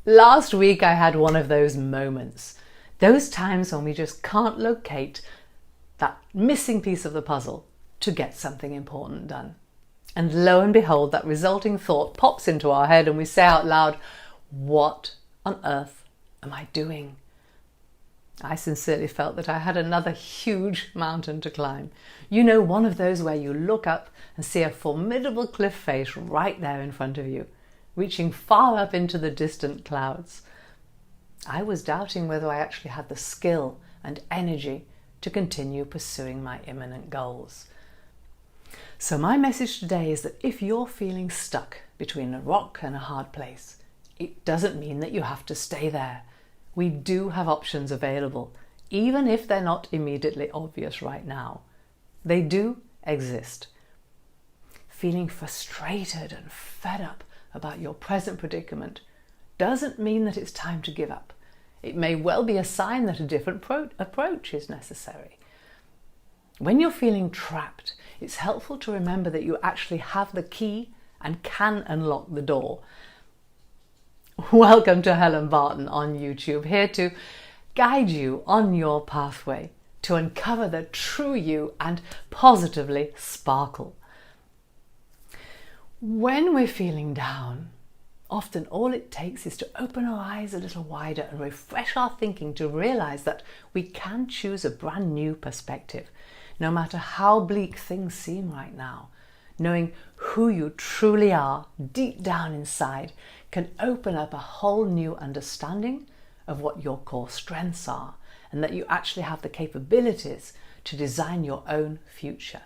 Last week I had one of those moments. Those times when we just can't locate that missing piece of the puzzle to get something important done. And lo and behold, that resulting thought pops into our head and we say out loud, what on earth am I doing? I sincerely felt that I had another huge mountain to climb. You know, one of those where you look up and see a formidable cliff face right there in front of you, reaching far up into the distant clouds. I was doubting whether I actually had the skill and energy to continue pursuing my imminent goals. So my message today is that if you're feeling stuck between a rock and a hard place, it doesn't mean that you have to stay there. We do have options available, even if they're not immediately obvious right now. They do exist. Feeling frustrated and fed up about your present predicament doesn't mean that it's time to give up. It may well be a sign that a different approach is necessary. When you're feeling trapped, it's helpful to remember that you actually have the key and can unlock the door. Welcome to Helen Barton on YouTube, here to guide you on your pathway to uncover the true you and positively sparkle. When we're feeling down, often all it takes is to open our eyes a little wider and refresh our thinking to realize that we can choose a brand new perspective, no matter how bleak things seem right now. Knowing who you truly are deep down inside can open up a whole new understanding of what your core strengths are, and that you actually have the capabilities to design your own future,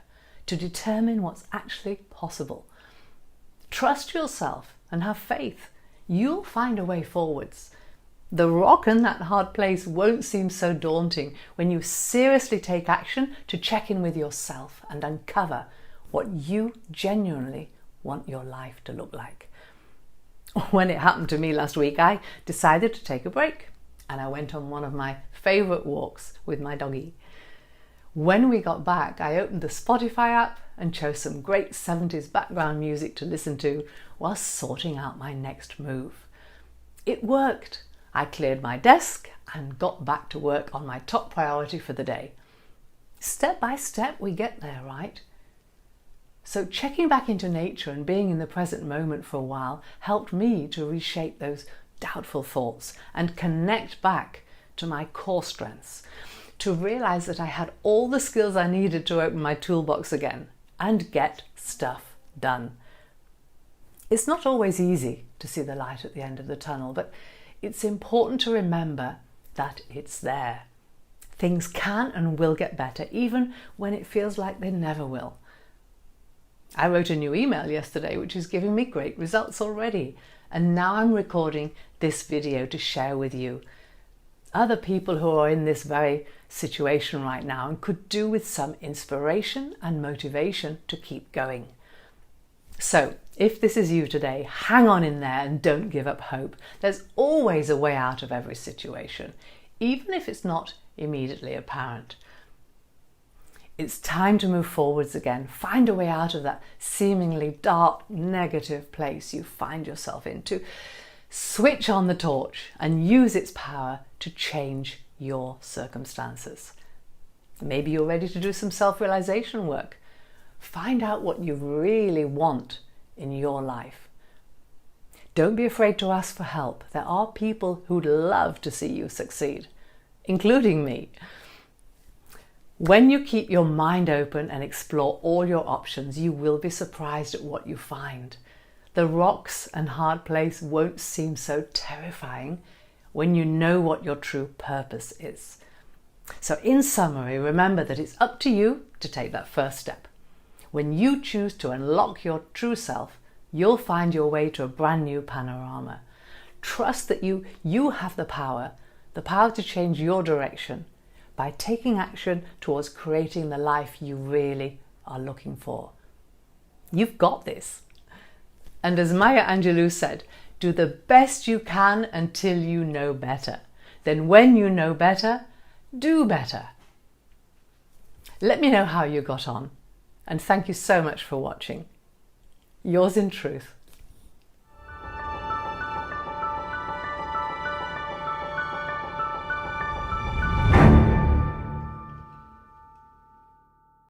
to determine what's actually possible. Trust yourself and have faith. You'll find a way forwards. The rock and that hard place won't seem so daunting when you seriously take action to check in with yourself and uncover what you genuinely want your life to look like. When it happened to me last week, I decided to take a break and I went on one of my favourite walks with my doggie. When we got back, I opened the Spotify app and chose some great 70s background music to listen to while sorting out my next move. It worked. I cleared my desk and got back to work on my top priority for the day. Step by step, we get there, right? So checking back into nature and being in the present moment for a while helped me to reshape those doubtful thoughts and connect back to my core strengths, to realize that I had all the skills I needed to open my toolbox again and get stuff done. It's not always easy to see the light at the end of the tunnel, but it's important to remember that it's there. Things can and will get better, even when it feels like they never will. I wrote a new email yesterday, which is giving me great results already. And now I'm recording this video to share with you. Other people who are in this very situation right now and could do with some inspiration and motivation to keep going. So if this is you today, hang on in there and don't give up hope. There's always a way out of every situation, even if it's not immediately apparent. It's time to move forwards again. Find a way out of that seemingly dark, negative place you find yourself in, to switch on the torch and use its power to change your circumstances. Maybe you're ready to do some self-realization work. Find out what you really want in your life. Don't be afraid to ask for help. There are people who'd love to see you succeed, including me. When you keep your mind open and explore all your options, you will be surprised at what you find. The rocks and hard place won't seem so terrifying when you know what your true purpose is. So in summary, remember that it's up to you to take that first step. When you choose to unlock your true self, you'll find your way to a brand new panorama. Trust that you have the power to change your direction by taking action towards creating the life you really are looking for. You've got this. And as Maya Angelou said, do the best you can until you know better. Then when you know better, do better. Let me know how you got on, and thank you so much for watching. Yours in truth,